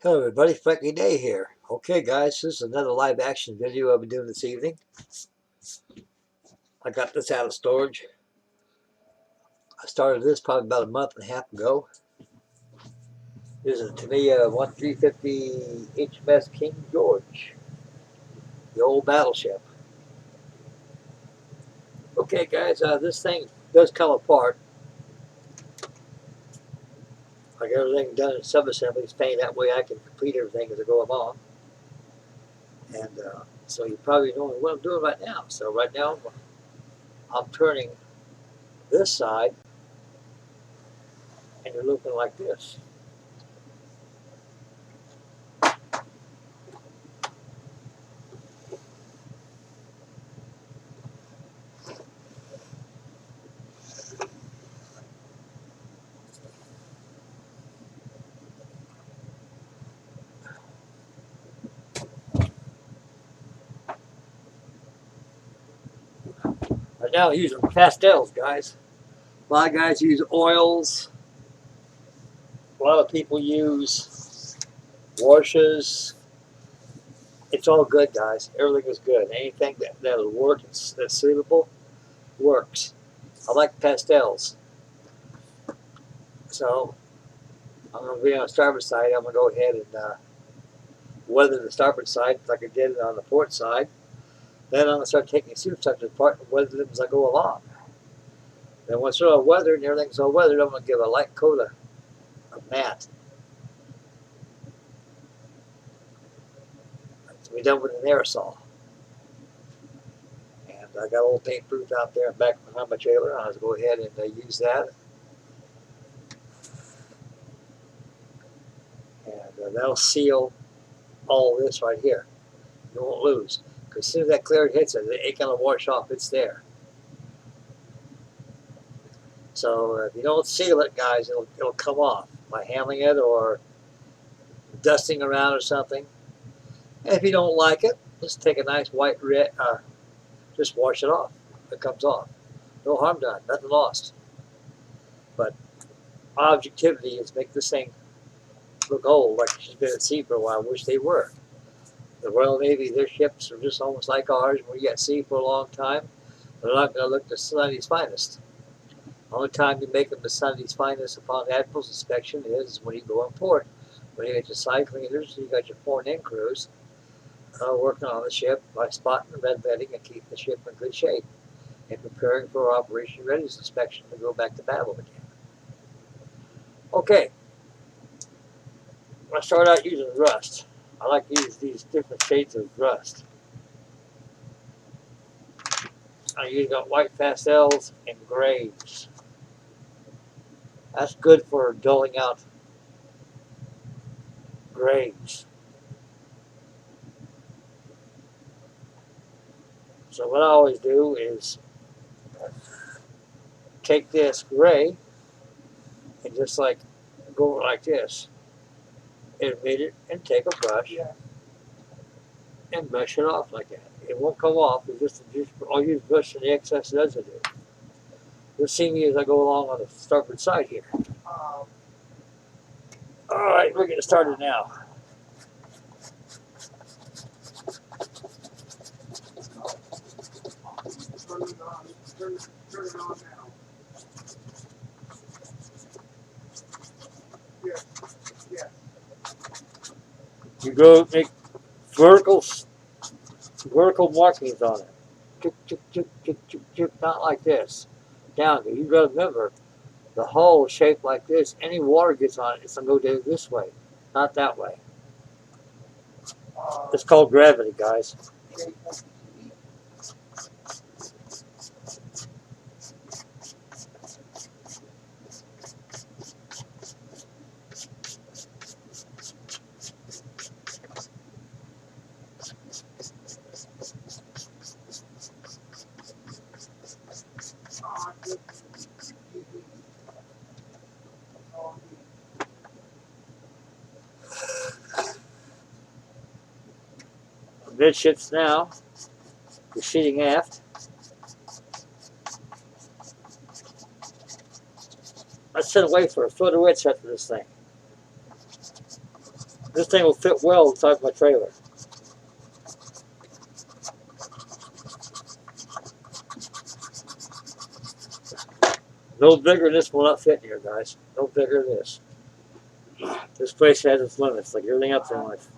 Hello everybody, Frankie Day here. Okay guys, this is another live action video I'll be doing this evening. I got this out of storage. I started this probably about a month and a half ago. This is a Tamiya 1350 HMS King George, the old battleship. Okay guys, this thing does come apart. Like everything done in sub-assemblies, painted that way I can complete everything as I go along. And so you probably know what I'm doing right now. So right now I'm turning this side and you're looking like this. Right now I'm using pastels, guys. A lot of guys use oils. A lot of people use washes. It's all good, guys. Everything is good. Anything that'll work that's suitable works. I like pastels. So I'm going to be on the starboard side. I'm going to go ahead and weather the starboard side like I did on the port side. Then I'm going to start taking superstructures apart and weather them as I go along. Then once they're all weathered and everything's all weathered, I'm going to give a light coat of matte. To be done with an aerosol. And I got a little paint proof out there back behind my trailer. I'll go ahead and use that. And that'll seal all this right here. You won't lose. Because as soon as that clear hits it, it ain't going to wash off. It's there. So if you don't seal it, guys, it'll come off by handling it or dusting around or something. And if you don't like it, just take a nice white red, just wash it off. It comes off. No harm done. Nothing lost. But my objectivity is make this thing look old, like she's been at sea for a while. I wish they were. The Royal Navy, their ships are just almost like ours. When you at sea for a long time, they're not going to look the Sunday's finest. The only time you make them the Sunday's finest upon Admiral's inspection is when you go in port. When you get your side cleaners, you got your foreign crews working on the ship by spotting and red vetting and keeping the ship in good shape and preparing for Operation Readiness inspection to go back to battle again. Okay. I start out using rust. I like to use these different shades of rust. I use white pastels and grays. That's good for dulling out grays. So what I always do is take this gray and just like go like this. Admit it and take a brush and brush it off like that. It won't come off. It's just I'll use brush and the excess residue. You'll see me as I go along on the starboard side here. All right, we're getting started now. Turn it on now. Yeah. You go make vertical markings on it. Chuk, chuk, chuk, chuk, chuk, chuk, not like this. Down. You got to remember, the hull is shaped like this. Any water gets on it, it's going to go this way, not that way. It's called gravity, guys. Midships now, proceeding aft. Let's sit away for a foot of width after this thing. This thing will fit well inside my trailer. No bigger than this will not fit here, guys. No bigger than this. This place has its limits, like everything else in life.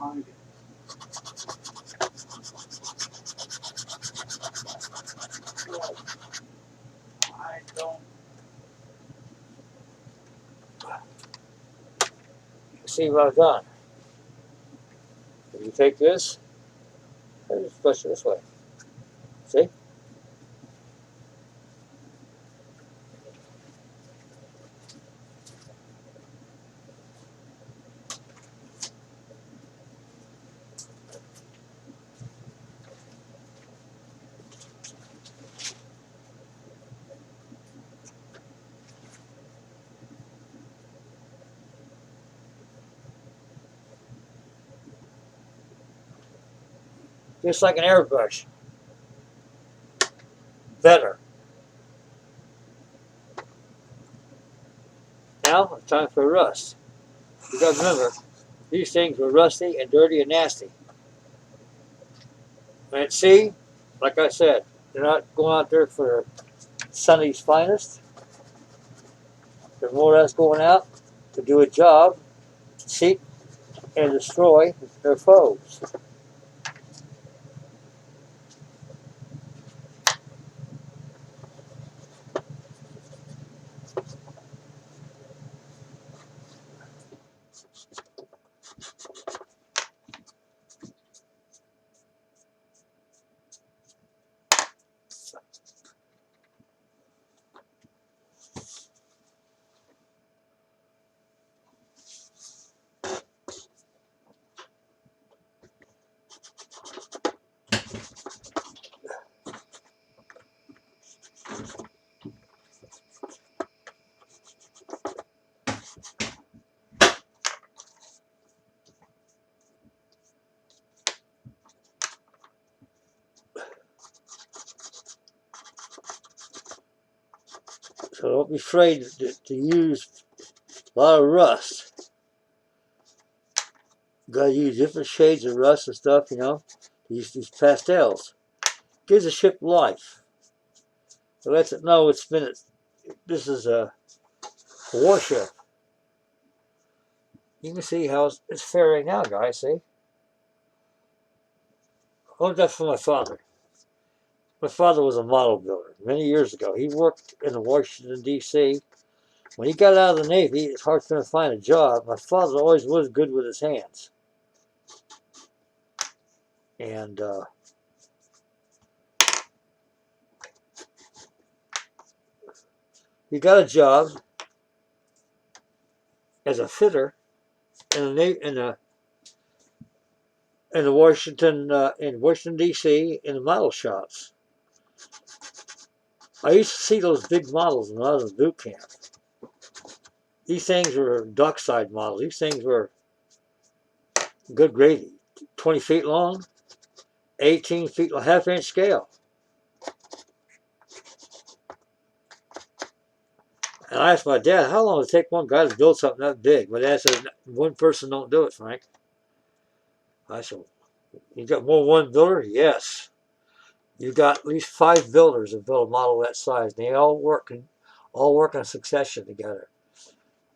See what I've done. If you take this, and just push it this way. See? Just like an airbrush. Better. Now it's time for rust. You gotta remember, these things were rusty and dirty and nasty. And at sea, like I said, they're not going out there for Sunny's finest. They're more or less going out to do a job, seek and destroy their foes. So don't be afraid to use a lot of rust. You gotta use different shades of rust and stuff, you know. Use these pastels. Gives the ship life. It lets it know this is a warship. You can see how it's faring now, guys, see? I learned that from my father. My father was a model builder many years ago. He worked in Washington, D.C. When he got out of the Navy, it's hard for him to find a job. My father always was good with his hands. And he got a job as a fitter in Washington D.C. in the model shops. I used to see those big models when I was in boot camp. These things were dockside models. These things were good gravy. 20 feet long, 18 feet, half-inch scale. And I asked my dad, how long does it take one guy to build something that big? My dad said, one person don't do it, Frank. I said, you got more than one builder? Yes. You got at least 5 builders that build a model that size. And they all work in succession together.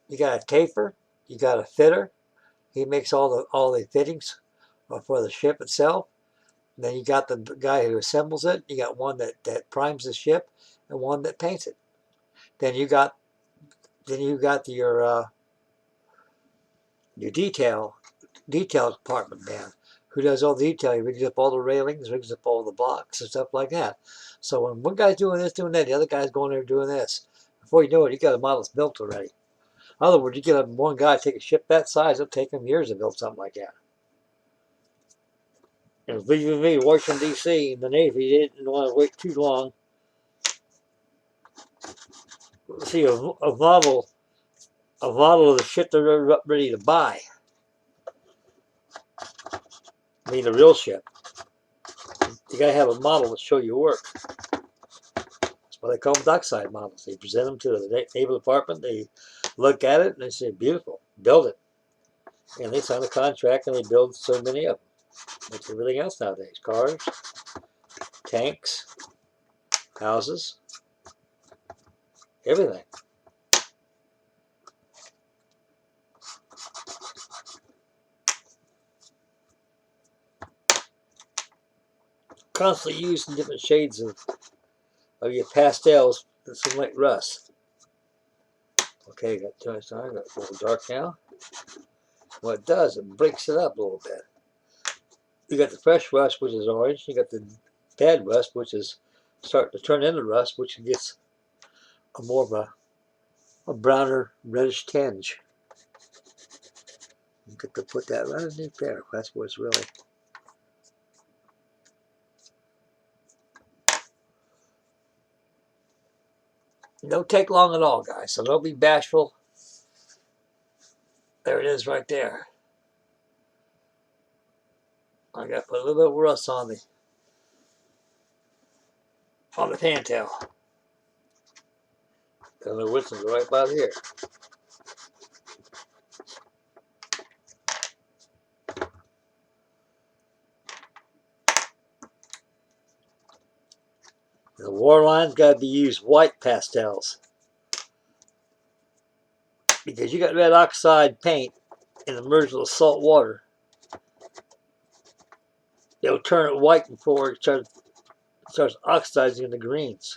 You got a taper, you got a fitter. He makes all the fittings for the ship itself. And then you got the guy who assembles it. You got one that primes the ship, and one that paints it. Then you got your detail department man who does all the detailing. He rigs up all the railings, rigs up all the blocks and stuff like that. So when one guy's doing this, doing that, the other guy's going there doing this. Before you know it, you got a model built already. In other words, you get one guy take a ship that size, it'll take him years to build something like that. And believe me, Washington D.C. the Navy didn't want to wait too long. See a model of the ship they're ready to buy. I mean, the real ship. You gotta have a model to show your work. That's why they call them dockside models. They present them to the Naval Department. They look at it and they say, "Beautiful, build it." And they sign a contract and they build so many of them. Like everything else nowadays. Cars, tanks, houses, everything. Constantly using different shades of your pastels that simulate rust. Okay, got too much time, got a little dark now. What it does, it breaks it up a little bit. You got the fresh rust, which is orange. You got the bad rust, which is starting to turn into rust, which gets a more of a browner, reddish tinge. You get to put that right underneath there. That's what's really. It don't take long at all, guys. So don't be bashful. There it is, right there. I got to put a little bit of rust on the fantail. And the whistles are right by here. The warline's got to be used white pastels because you got red oxide paint and immersion with salt water. It'll turn it white before it starts oxidizing the greens.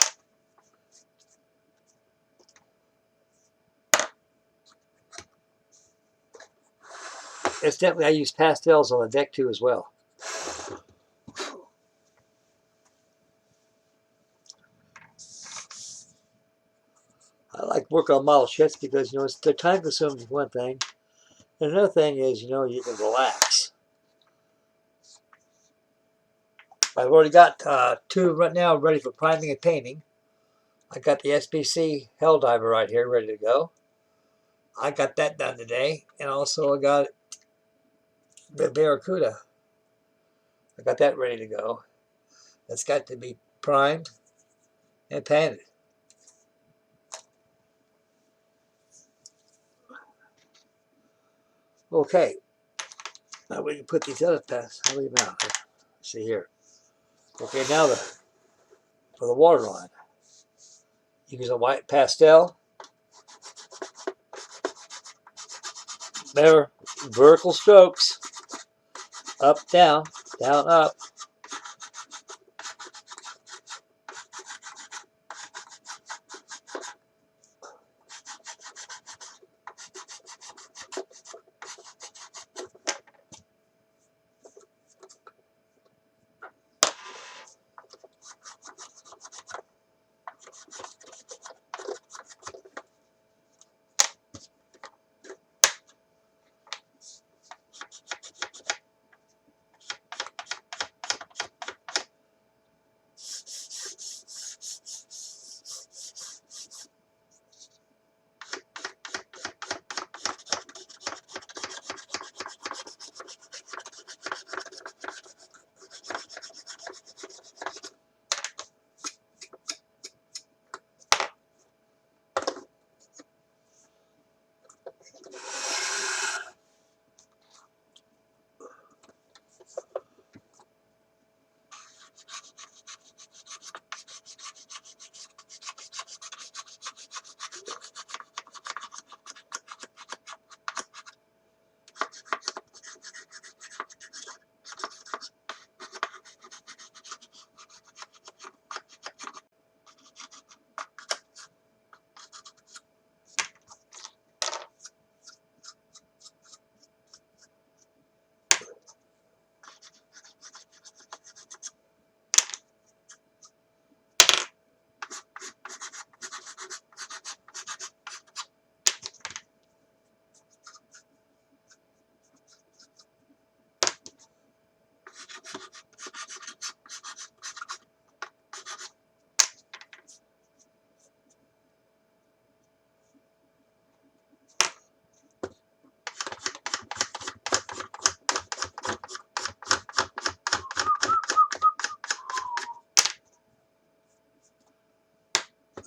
Incidentally, I use pastels on the deck too as well. I like work on model ships because, you know, they're time consuming is one thing. And another thing is, you know, you can relax. I've already got two right now ready for priming and painting. I got the SPC Helldiver right here ready to go. I got that done today. And also I got the Barracuda. I got that ready to go. It's got to be primed and painted. Okay. Now we can put these other pasts. I'll leave them out. Let's see here. Okay, now for the waterline. Use a white pastel. Remember, vertical strokes. Up, down, up.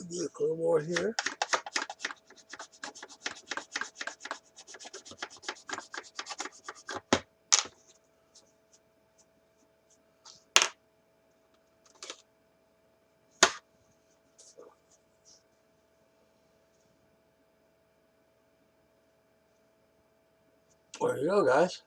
A little more here. There you go, guys.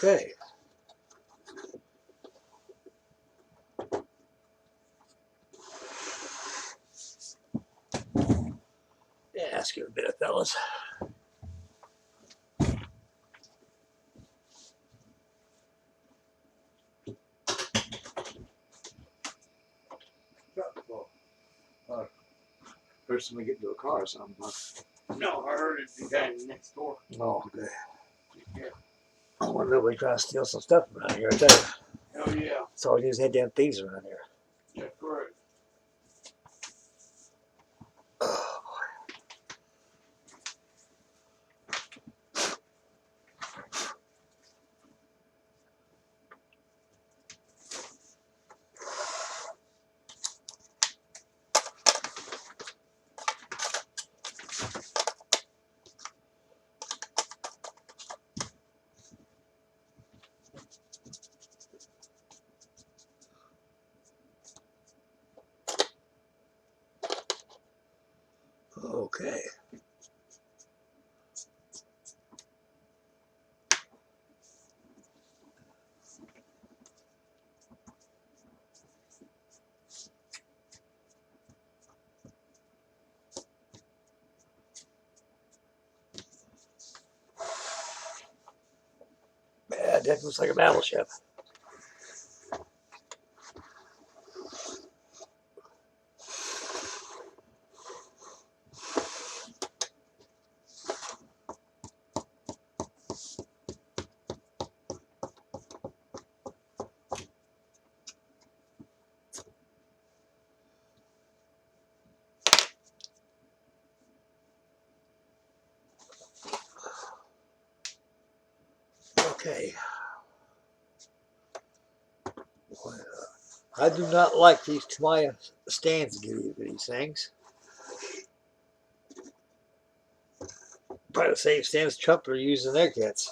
Okay. Yeah, ask you a bit, fellas. First time we get into a car or something, huh? No, I heard it the guy next door. Oh, okay. Yeah. I wonder if we try to steal some stuff around here. I tell you. Hell yeah. It's all these head damn thieves around here. Yeah, correct. Okay. Yeah, that looks like a battleship. Okay. I do not like these Tamiya stands give you these things. Probably the same stands Trump are using their kits.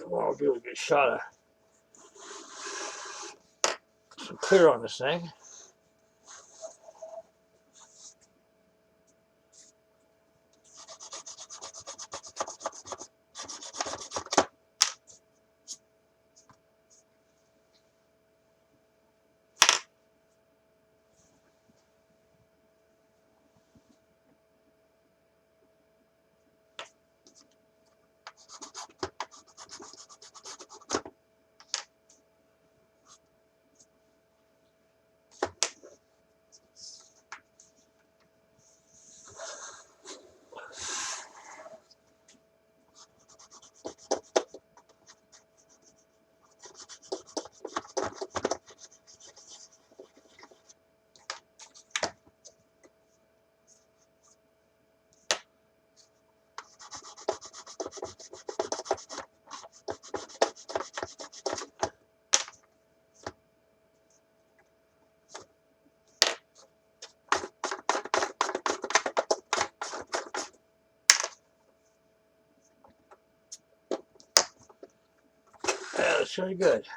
Tomorrow will be a good shot of some clear on this thing. Yeah, that's pretty good.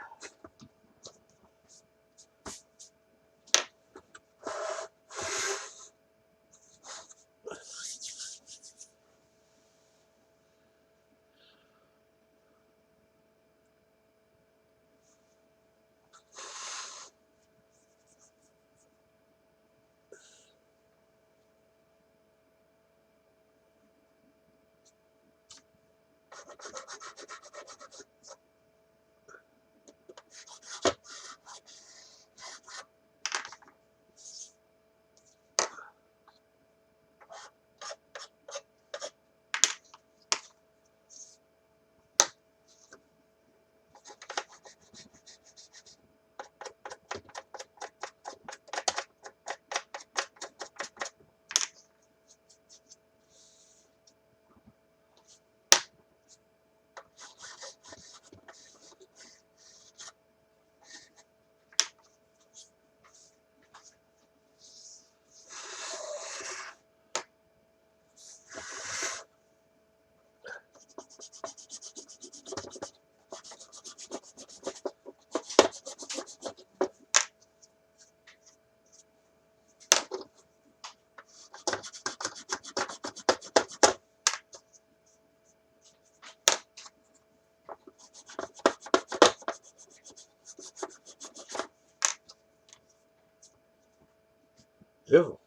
Beautiful.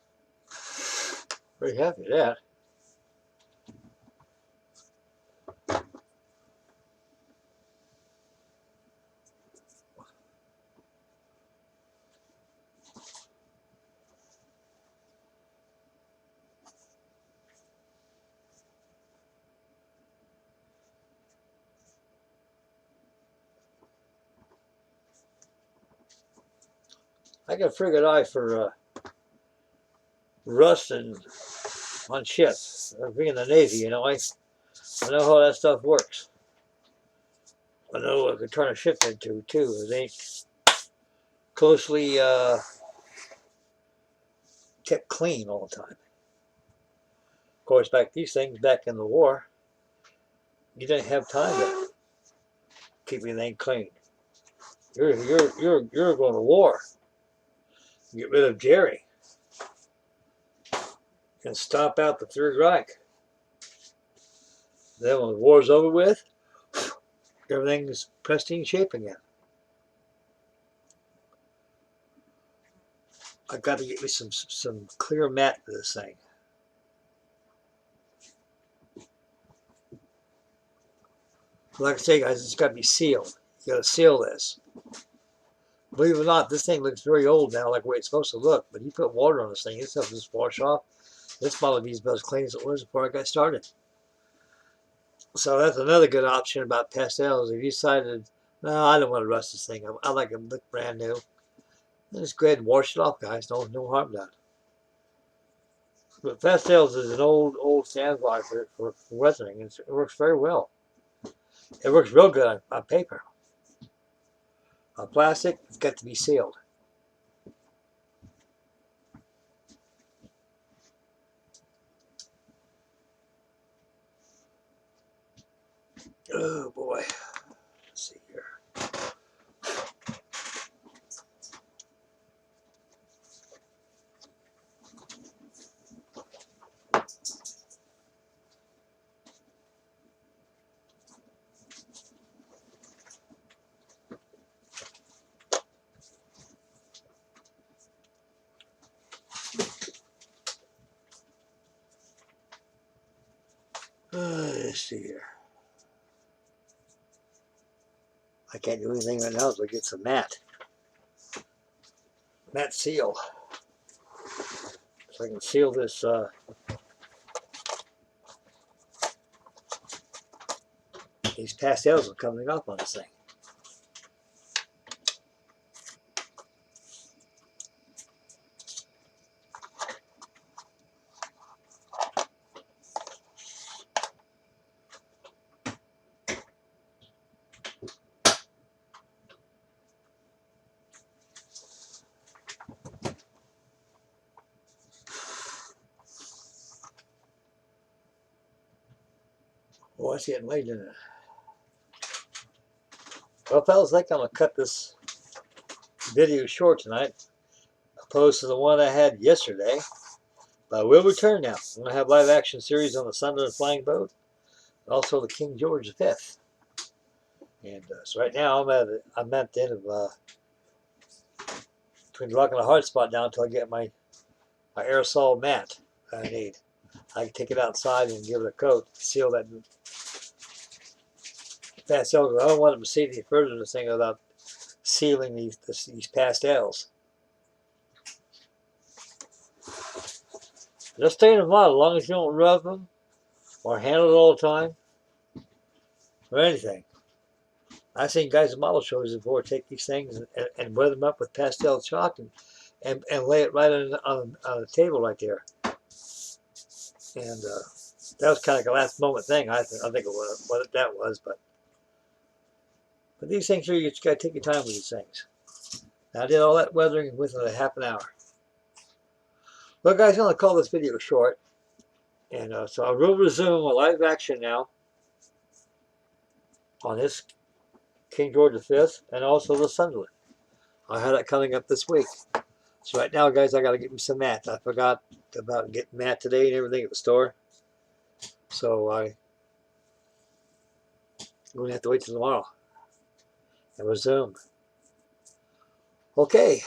Pretty happy with that. I got a pretty good eye for rust and on ships. Being in the Navy, you know, I know how that stuff works. I know what I could turn a ship into too. It ain't closely kept clean all the time. Of course, these things back in the war, you didn't have time to keep anything clean. You're going to war. Get rid of Jerry and stomp out the Third Reich. Then when the war's over with, everything's pristine shape again. I got to get me some clear mat for this thing. Like I say, guys, it's got to be sealed. You got to seal this. Believe it or not, this thing looks very old now, like the way it's supposed to look. But you put water on this thing, this stuff just wash off. This bottle be about as clean as it was before I got started. So that's another good option about pastels. If you decided, no, I don't want to rust this thing. I like it to look brand new. Then just go ahead and wash it off, guys. No harm done. But pastels is an old standby for weathering. It works very well. It works real good on paper. On plastic, it's got to be sealed. Oh boy. Let's see here. I can't do anything right now, so I get some mat seal, so I can seal this. These pastels are coming up on this thing. Oh, it's getting late, isn't it? Well, fellas, I think I'm going to cut this video short tonight, opposed to the one I had yesterday. But I will return now. I'm going to have live action series on the Sunderland Flying Boat, and also the King George V. And so right now I'm at the end of between the rock and the hard spot now until I get my aerosol mat I need. I can take it outside and give it a coat, seal that pastel. I don't want to proceed any further in this thing without sealing these pastels. Just stay in the model as long as you don't rub them or handle it all the time or anything. I've seen guys at model shows before take these things and weather them up with pastel chalk and lay it right on the table right there. And that was kind of like a last moment thing. I think it was what that was, but these things here, you just got to take your time with these things. Now, I did all that weathering within a half an hour. Well, guys, I'm going to call this video short. And so I will resume a live action now on this King George V and also the Sunderland. I have that coming up this week. So right now, guys, I got to get me some mat. I forgot about getting mat today and everything at the store. So I'm going to have to wait till tomorrow and resume. Okay.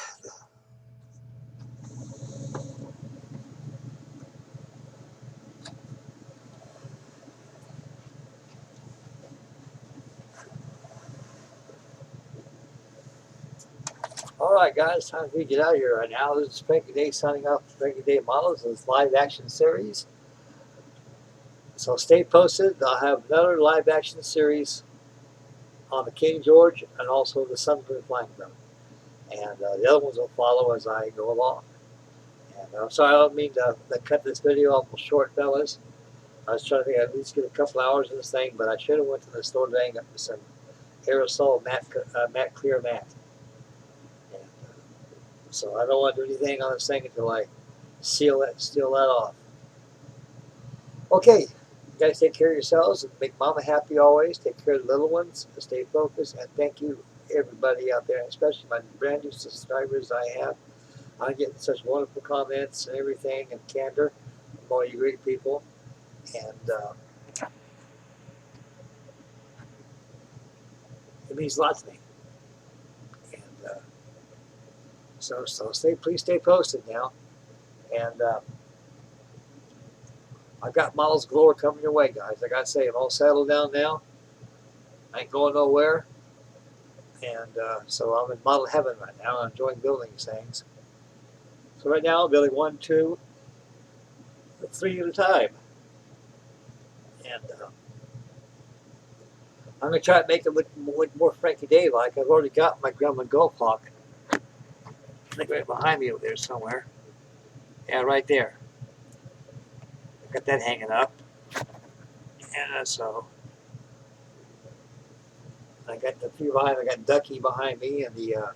All right, guys, time for me to get out of here right now. This is Spanky Day signing off Spanky Day Models in this live action series. So stay posted. I'll have another live action series on the King George and also the Sunderland Flying Boat. And the other ones will follow as I go along. And I'm sorry, I don't mean to cut this video off short, fellas. I was trying to think I'd at least get a couple hours in this thing, but I should have went to the store today and got some aerosol matte clear mat. And, so I don't want to do anything on this thing until I seal that off. Okay, you guys take care of yourselves and make mama happy always. Take care of the little ones. Stay focused. And thank you, everybody out there, especially my brand new subscribers I have. I'm getting such wonderful comments and everything and candor from all you great people. And it means a lot to me. And so please stay posted now. And I've got models galore coming your way, guys. I got to say, I'm all settled down now. I ain't going nowhere. And so I'm in model heaven right now. I'm enjoying building these things. So right now I'm building 1, 2, 3 at a time. And I'm going to try to make it look more Frankie Day-like. I've already got my Grumman Golf Hawk. I think right behind me over there somewhere. Yeah, right there. I've got that hanging up. And so I got the few behind. I got Ducky behind me and the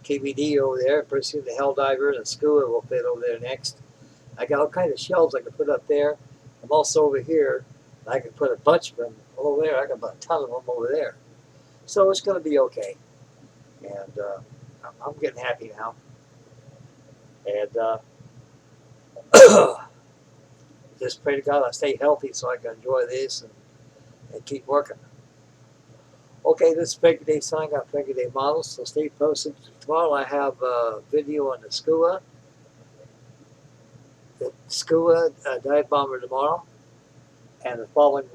KBD over there. Pretty soon the Helldiver and the Skua will fit over there next. I got all kinds of shelves I can put up there. I'm also over here. I can put a bunch of them over there. I got about a ton of them over there. So it's going to be okay. And I'm getting happy now. And just pray to God I stay healthy so I can enjoy this and keep working. Okay, this is Frankie Day signing off Frankie Day Models. So stay posted. Tomorrow I have a video on the Skua. The Skua dive bomber tomorrow. And the following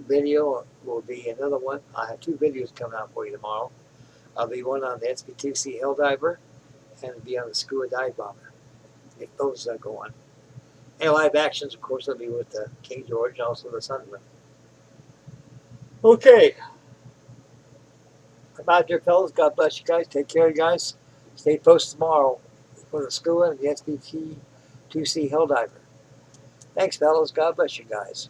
video will be another one. I have two videos coming out for you tomorrow. I'll be one on the SB2C Helldiver and it'll be on the Scuba Dive Bomber, if those go on. And live actions, of course, will be with the King George and also the Sunderland. Okay. I'm out there, fellas. God bless you guys. Take care, guys. Stay posted tomorrow for the Scuba and the SBT2C Helldiver. Thanks, fellas. God bless you guys.